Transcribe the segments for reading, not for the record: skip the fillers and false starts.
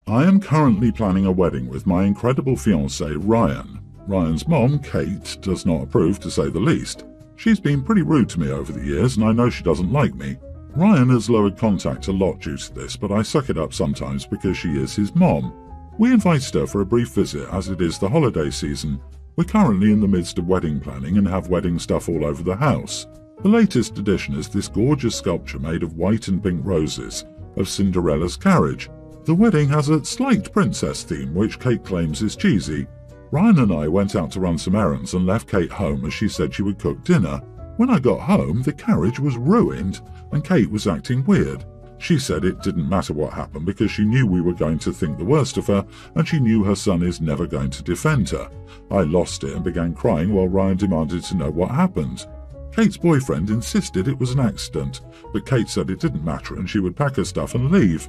I am currently planning a wedding with my incredible fiancé, Ryan. Ryan's mom, Kate, does not approve, to say the least. She's been pretty rude to me over the years, and I know she doesn't like me. Ryan has lowered contact a lot due to this, but I suck it up sometimes because she is his mom. We invited her for a brief visit as it is the holiday season. We're currently in the midst of wedding planning and have wedding stuff all over the house. The latest addition is this gorgeous sculpture made of white and pink roses of Cinderella's carriage. The wedding has a slight princess theme, which Kate claims is cheesy. Ryan and I went out to run some errands and left Kate home as she said she would cook dinner. When I got home, the carriage was ruined and Kate was acting weird. She said it didn't matter what happened because she knew we were going to think the worst of her and she knew her son is never going to defend her. I lost it and began crying while Ryan demanded to know what happened. Kate's boyfriend insisted it was an accident, but Kate said it didn't matter and she would pack her stuff and leave.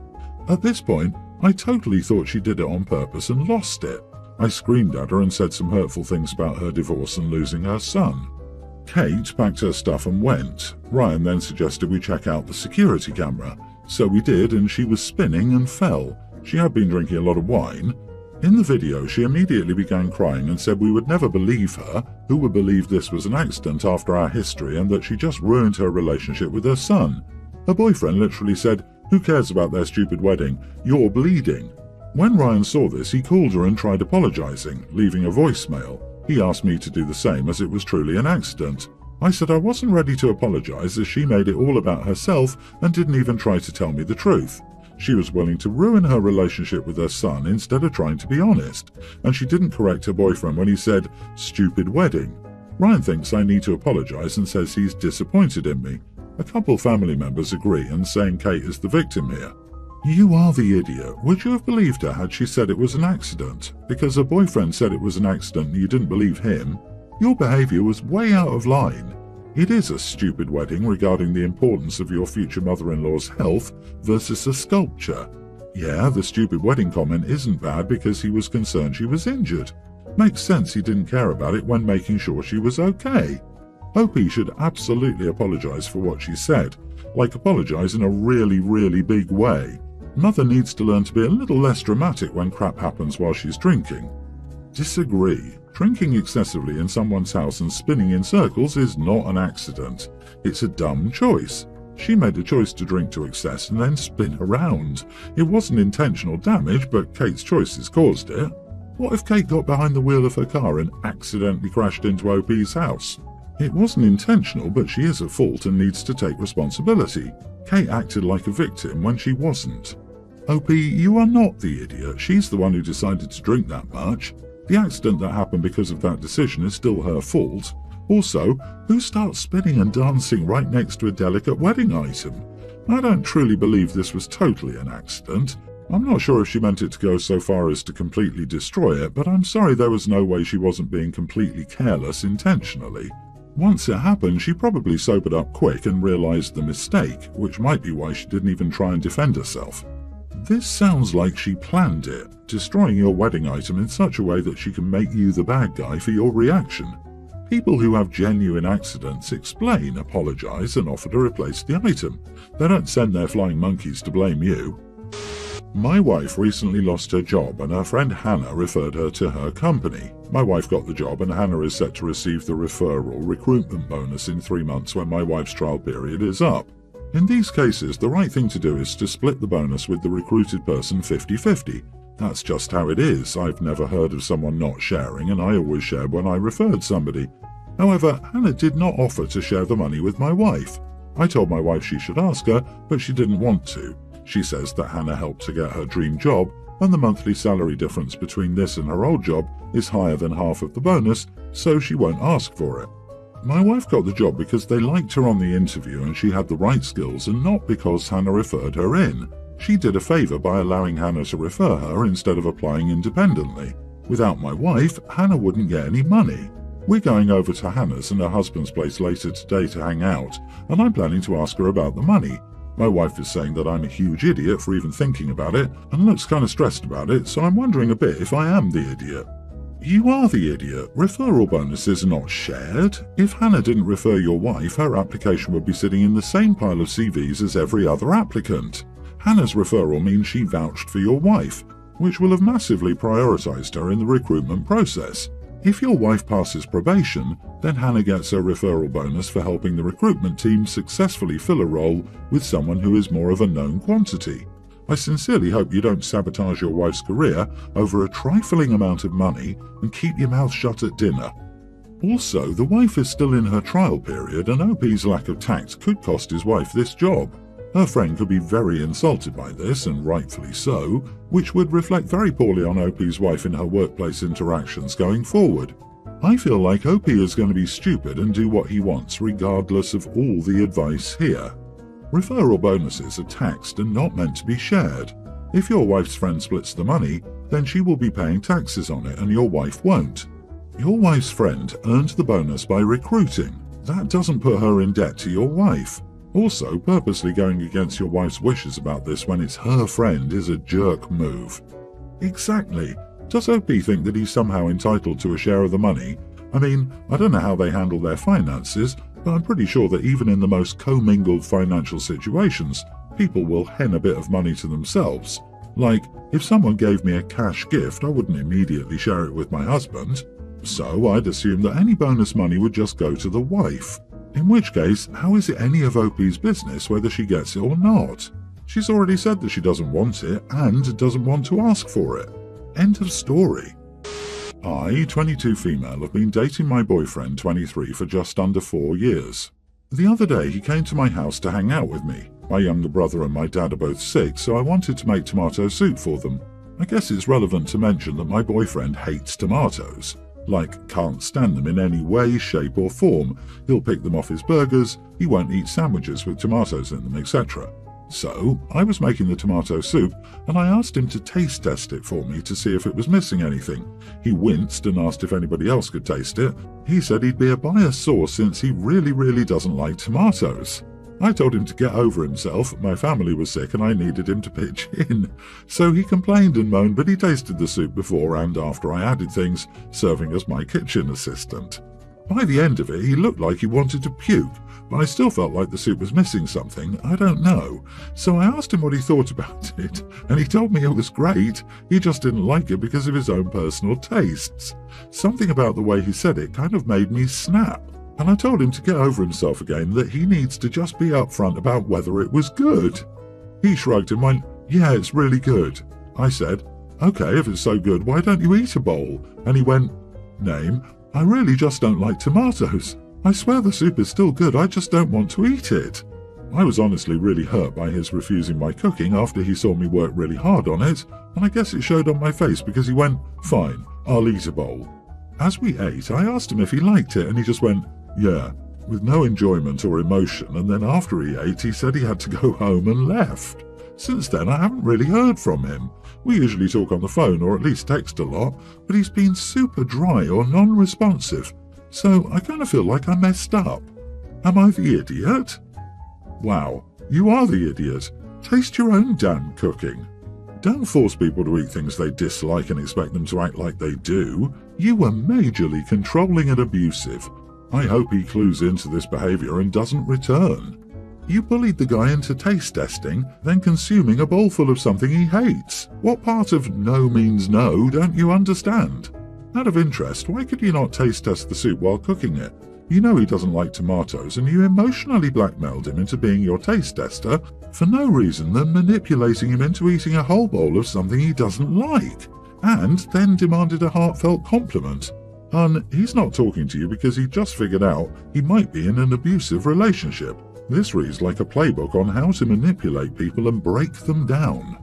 At this point, I totally thought she did it on purpose and lost it. I screamed at her and said some hurtful things about her divorce and losing her son. Kate packed her stuff and went. Ryan then suggested we check out the security camera. So we did, and she was spinning and fell. She had been drinking a lot of wine. In the video, she immediately began crying and said we would never believe her, who would believe this was an accident after our history and that she just ruined her relationship with her son. Her boyfriend literally said, "Who cares about their stupid wedding? You're bleeding." When Ryan saw this, he called her and tried apologizing, leaving a voicemail. He asked me to do the same as it was truly an accident. I said I wasn't ready to apologize as she made it all about herself and didn't even try to tell me the truth. She was willing to ruin her relationship with her son instead of trying to be honest, and she didn't correct her boyfriend when he said, "stupid wedding." Ryan thinks I need to apologize and says he's disappointed in me. A couple family members agree and saying Kate is the victim here. "You are the idiot. Would you have believed her had she said it was an accident? Because her boyfriend said it was an accident and you didn't believe him. Your behavior was way out of line. It is a stupid wedding regarding the importance of your future mother-in-law's health versus a sculpture. Yeah, the stupid wedding comment isn't bad because he was concerned she was injured. Makes sense he didn't care about it when making sure she was okay. OP should absolutely apologize for what she said, like apologize in a really, really big way. Mother needs to learn to be a little less dramatic when crap happens while she's drinking." Disagree. Drinking excessively in someone's house and spinning in circles is not an accident. It's a dumb choice. She made a choice to drink to excess and then spin around. It wasn't intentional damage, but Kate's choices caused it. What if Kate got behind the wheel of her car and accidentally crashed into OP's house? It wasn't intentional, but she is at fault and needs to take responsibility. Kate acted like a victim when she wasn't. OP, you are not the idiot. She's the one who decided to drink that much. The accident that happened because of that decision is still her fault. Also, who starts spinning and dancing right next to a delicate wedding item? I don't truly believe this was totally an accident. I'm not sure if she meant it to go so far as to completely destroy it, but I'm sorry there was no way she wasn't being completely careless intentionally. Once it happened, she probably sobered up quick and realized the mistake, which might be why she didn't even try and defend herself. This sounds like she planned it, destroying your wedding item in such a way that she can make you the bad guy for your reaction. People who have genuine accidents explain, apologize, and offer to replace the item. They don't send their flying monkeys to blame you. My wife recently lost her job and her friend Hannah referred her to her company. My wife got the job and Hannah is set to receive the referral recruitment bonus in 3 months when my wife's trial period is up. In these cases, the right thing to do is to split the bonus with the recruited person 50-50. That's just how it is. I've never heard of someone not sharing, and I always shared when I referred somebody. However, Hannah did not offer to share the money with my wife. I told my wife she should ask her, but she didn't want to. She says that Hannah helped to get her dream job, and the monthly salary difference between this and her old job is higher than half of the bonus, so she won't ask for it. My wife got the job because they liked her on the interview and she had the right skills and not because Hannah referred her in. She did a favor by allowing Hannah to refer her instead of applying independently. Without my wife, Hannah wouldn't get any money. We're going over to Hannah's and her husband's place later today to hang out, and I'm planning to ask her about the money. My wife is saying that I'm a huge idiot for even thinking about it and looks kind of stressed about it, so I'm wondering a bit if I am the idiot. You are the idiot. Referral bonuses are not shared. If Hannah didn't refer your wife, her application would be sitting in the same pile of CVs as every other applicant. Hannah's referral means she vouched for your wife. which will have massively prioritised her in the recruitment process. If your wife passes probation, then Hannah gets a referral bonus for helping the recruitment team successfully fill a role with someone who is more of a known quantity. I sincerely hope you don't sabotage your wife's career over a trifling amount of money and keep your mouth shut at dinner. Also, the wife is still in her trial period and OP's lack of tact could cost his wife this job. Her friend could be very insulted by this, and rightfully so, which would reflect very poorly on OP's wife in her workplace interactions going forward. I feel like OP is going to be stupid and do what he wants regardless of all the advice here. Referral bonuses are taxed and not meant to be shared. If your wife's friend splits the money, then she will be paying taxes on it and your wife won't. Your wife's friend earned the bonus by recruiting. That doesn't put her in debt to your wife. Also, purposely going against your wife's wishes about this when it's her friend is a jerk move. Exactly. Does OP think that he's somehow entitled to a share of the money? I mean, I don't know how they handle their finances, but I'm pretty sure that even in the most commingled financial situations, people will hen a bit of money to themselves. Like, if someone gave me a cash gift, I wouldn't immediately share it with my husband. So I'd assume that any bonus money would just go to the wife. In which case, how is it any of OP's business whether she gets it or not? She's already said that she doesn't want it and doesn't want to ask for it. End of story. I, 22 female, have been dating my boyfriend, 23, for just under 4 years. The other day he came to my house to hang out with me. My younger brother and my dad are both sick, so I wanted to make tomato soup for them. I guess it's relevant to mention that my boyfriend hates tomatoes. Like, can't stand them in any way, shape or form. He'll pick them off his burgers, he won't eat sandwiches with tomatoes in them, etc. So, I was making the tomato soup, and I asked him to taste test it for me to see if it was missing anything. He winced and asked if anybody else could taste it. He said he'd be a biased source since he really doesn't like tomatoes. I told him to get over himself, my family was sick and I needed him to pitch in. So he complained and moaned, but he tasted the soup before and after I added things, serving as my kitchen assistant. By the end of it, he looked like he wanted to puke, but I still felt like the soup was missing something, I don't know. So I asked him what he thought about it, and he told me it was great, he just didn't like it because of his own personal tastes. Something about the way he said it kind of made me snap. And I told him to get over himself again, that he needs to just be upfront about whether it was good. He shrugged and went, "Yeah, it's really good." I said, "Okay, if it's so good, why don't you eat a bowl?" And he went, "Name, I really just don't like tomatoes. I swear the soup is still good, I just don't want to eat it." I was honestly really hurt by his refusing my cooking after he saw me work really hard on it, and I guess it showed on my face because he went, "Fine, I'll eat a bowl." As we ate, I asked him if he liked it, and he just went, "Yeah," with no enjoyment or emotion, and then after he ate, he said he had to go home and left. Since then, I haven't really heard from him. We usually talk on the phone or at least text a lot, but he's been super dry or non-responsive, so I kind of feel like I messed up. Am I the idiot? Wow, you are the idiot. Taste your own damn cooking. Don't force people to eat things they dislike and expect them to act like they do. You were majorly controlling and abusive. I hope he clues into this behaviour and doesn't return. You bullied the guy into taste testing, then consuming a bowl full of something he hates. What part of no means no don't you understand? Out of interest, why could you not taste test the soup while cooking it? You know he doesn't like tomatoes and you emotionally blackmailed him into being your taste tester for no reason than manipulating him into eating a whole bowl of something he doesn't like, and then demanded a heartfelt compliment. He's not talking to you because he just figured out he might be in an abusive relationship. This reads like a playbook on how to manipulate people and break them down.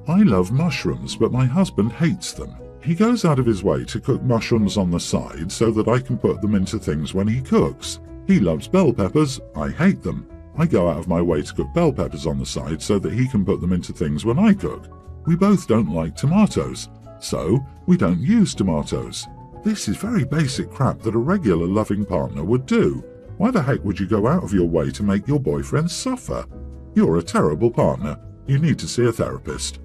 I love mushrooms, but my husband hates them. He goes out of his way to cook mushrooms on the side so that I can put them into things when he cooks. He loves bell peppers, I hate them. I go out of my way to cook bell peppers on the side so that he can put them into things when I cook. We both don't like tomatoes, so we don't use tomatoes. This is very basic crap that a regular loving partner would do. Why the heck would you go out of your way to make your boyfriend suffer? You're a terrible partner. You need to see a therapist.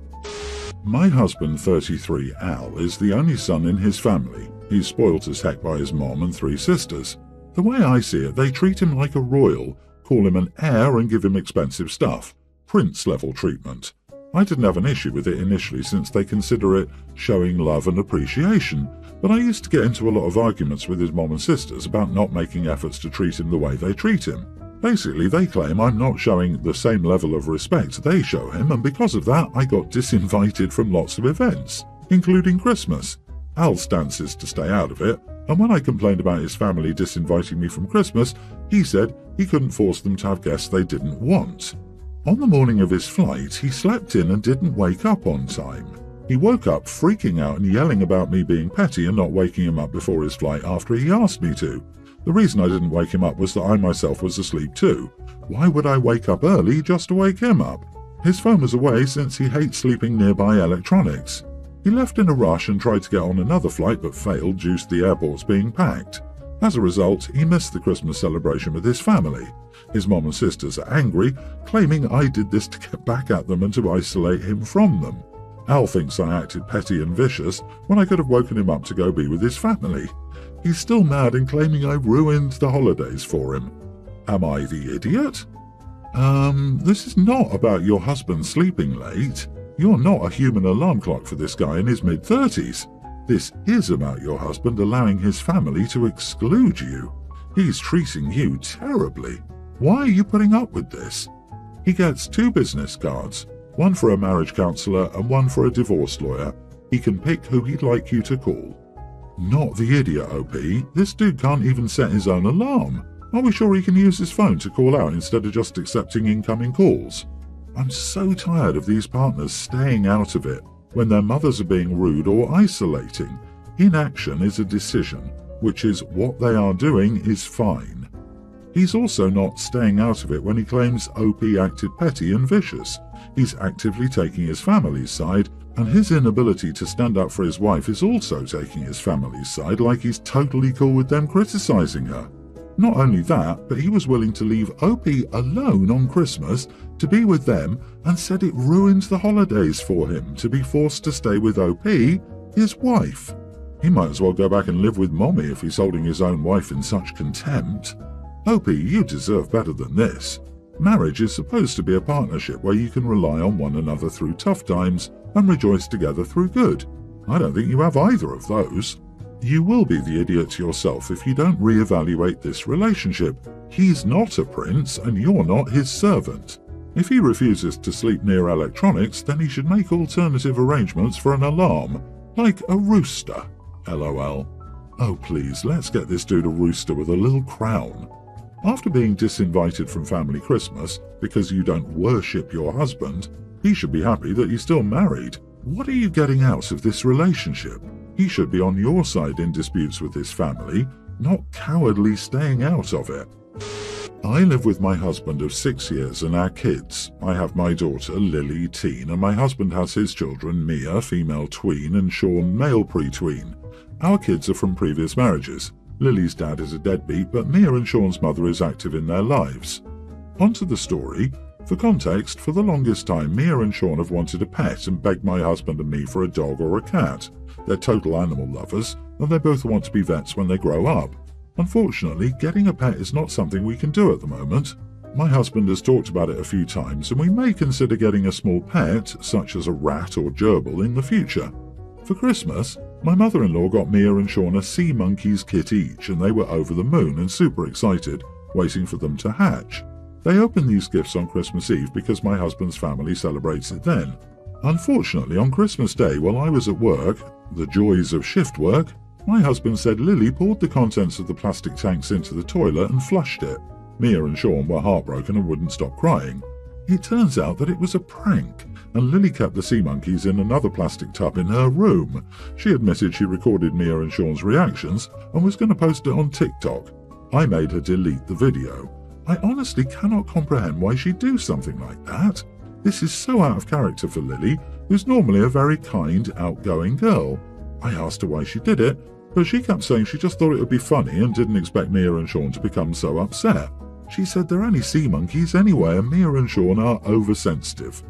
My husband, 33, Al, is the only son in his family. He's spoilt as heck by his mom and 3 sisters. The way I see it, they treat him like a royal, call him an heir and give him expensive stuff. Prince-level treatment. I didn't have an issue with it initially since they consider it showing love and appreciation, but I used to get into a lot of arguments with his mom and sisters about not making efforts to treat him the way they treat him. Basically, they claim I'm not showing the same level of respect they show him, and because of that, I got disinvited from lots of events, including Christmas. Al stances to stay out of it, and when I complained about his family disinviting me from Christmas, he said he couldn't force them to have guests they didn't want. On the morning of his flight, he slept in and didn't wake up on time. He woke up freaking out and yelling about me being petty and not waking him up before his flight after he asked me to. The reason I didn't wake him up was that I myself was asleep too. Why would I wake up early just to wake him up? His phone was away since he hates sleeping nearby electronics. He left in a rush and tried to get on another flight but failed due to the airports being packed. As a result, he missed the Christmas celebration with his family. His mom and sisters are angry, claiming I did this to get back at them and to isolate him from them. Al thinks I acted petty and vicious when I could have woken him up to go be with his family. He's still mad and claiming I ruined the holidays for him. Am I the idiot? This is not about your husband sleeping late. You're not a human alarm clock for this guy in his mid-30s. This is about your husband allowing his family to exclude you. He's treating you terribly. Why are you putting up with this? He gets 2 business cards, one for a marriage counselor and one for a divorce lawyer. He can pick who he'd like you to call. Not the idiot, OP. This dude can't even set his own alarm. Are we sure he can use his phone to call out instead of just accepting incoming calls? I'm so tired of these partners staying out of it when their mothers are being rude or isolating. Inaction is a decision, which is what they are doing is fine. He's also not staying out of it when he claims OP acted petty and vicious. He's actively taking his family's side, and his inability to stand up for his wife is also taking his family's side, like he's totally cool with them criticizing her. Not only that, but he was willing to leave OP alone on Christmas to be with them and said it ruins the holidays for him to be forced to stay with OP, his wife. He might as well go back and live with Mommy if he's holding his own wife in such contempt. OP, you deserve better than this. Marriage is supposed to be a partnership where you can rely on one another through tough times and rejoice together through good. I don't think you have either of those. You will be the idiot yourself if you don't reevaluate this relationship. He's not a prince and you're not his servant. If he refuses to sleep near electronics, then he should make alternative arrangements for an alarm, like a rooster. LOL. Oh please, let's get this dude a rooster with a little crown. After being disinvited from family Christmas because you don't worship your husband, he should be happy that you're still married. What are you getting out of this relationship? He should be on your side in disputes with his family, not cowardly staying out of it. I live with my husband of 6 years and our kids. I have my daughter, Lily, teen, and my husband has his children, Mia, female tween, and Sean, male pre-tween. Our kids are from previous marriages. Lily's dad is a deadbeat, but Mia and Sean's mother is active in their lives. Onto the story. For context, for the longest time, Mia and Sean have wanted a pet and begged my husband and me for a dog or a cat. They're total animal lovers, and they both want to be vets when they grow up. Unfortunately, getting a pet is not something we can do at the moment. My husband has talked about it a few times, and we may consider getting a small pet, such as a rat or gerbil, in the future. For Christmas, my mother-in-law got Mia and Sean a sea monkeys kit each, and they were over the moon and super excited, waiting for them to hatch. They opened these gifts on Christmas Eve because my husband's family celebrates it then. Unfortunately, on Christmas Day, while I was at work, the joys of shift work, my husband said Lily poured the contents of the plastic tanks into the toilet and flushed it. Mia and Sean were heartbroken and wouldn't stop crying. It turns out that it was a prank, and Lily kept the sea monkeys in another plastic tub in her room. She admitted she recorded Mia and Sean's reactions and was going to post it on TikTok. I made her delete the video. I honestly cannot comprehend why she'd do something like that. This is so out of character for Lily, who's normally a very kind, outgoing girl. I asked her why she did it, but she kept saying she just thought it would be funny and didn't expect Mia and Sean to become so upset. She said they're only sea monkeys anyway, and Mia and Sean are oversensitive.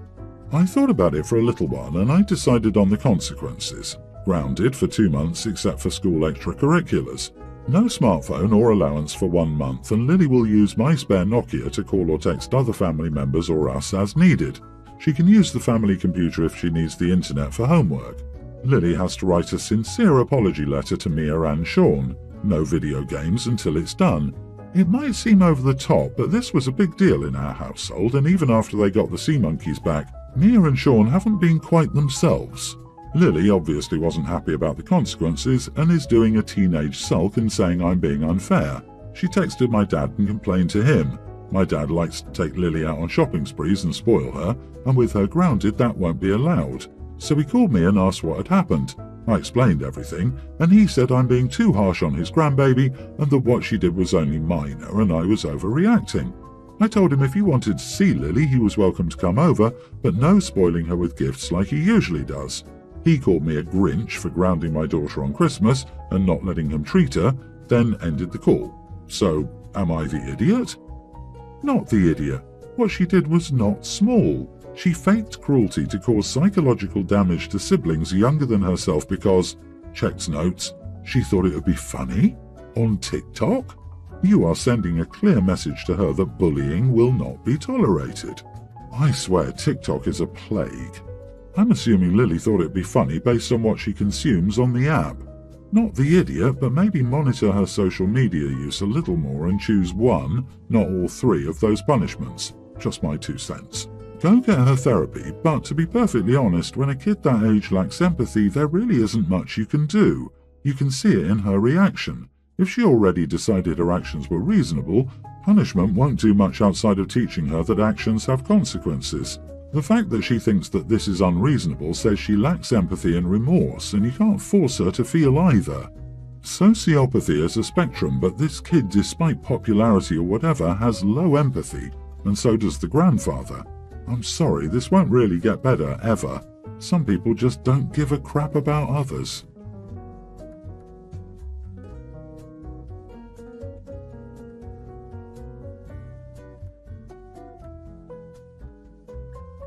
I thought about it for a little while and I decided on the consequences. Grounded for 2 months except for school extracurriculars. No smartphone or allowance for 1 month, and Lily will use my spare Nokia to call or text other family members or us as needed. She can use the family computer if she needs the internet for homework. Lily has to write a sincere apology letter to Mia and Sean. No video games until it's done. It might seem over the top, but this was a big deal in our household, and even after they got the sea monkeys back, Mia and Sean haven't been quite themselves. Lily obviously wasn't happy about the consequences and is doing a teenage sulk and saying I'm being unfair. She texted my dad and complained to him. My dad likes to take Lily out on shopping sprees and spoil her, and with her grounded that won't be allowed. So he called me and asked what had happened. I explained everything, and he said I'm being too harsh on his grandbaby and that what she did was only minor and I was overreacting. I told him if he wanted to see Lily he was welcome to come over, but no spoiling her with gifts like he usually does. He called me a Grinch for grounding my daughter on Christmas and not letting him treat her, then ended the call. So, am I the idiot? Not the idiot. What she did was not small. She faked cruelty to cause psychological damage to siblings younger than herself because, checked notes, she thought it would be funny? On TikTok? You are sending a clear message to her that bullying will not be tolerated. I swear TikTok is a plague. I'm assuming Lily thought it'd be funny based on what she consumes on the app. Not the idiot, but maybe monitor her social media use a little more and choose one, not all three of those punishments. Just my 2 cents. Go get her therapy, but to be perfectly honest, when a kid that age lacks empathy, there really isn't much you can do. You can see it in her reaction. If she already decided her actions were reasonable, punishment won't do much outside of teaching her that actions have consequences. The fact that she thinks that this is unreasonable says she lacks empathy and remorse, and you can't force her to feel either. Sociopathy is a spectrum, but this kid, despite popularity or whatever, has low empathy, and so does the grandfather. I'm sorry, this won't really get better, ever. Some people just don't give a crap about others.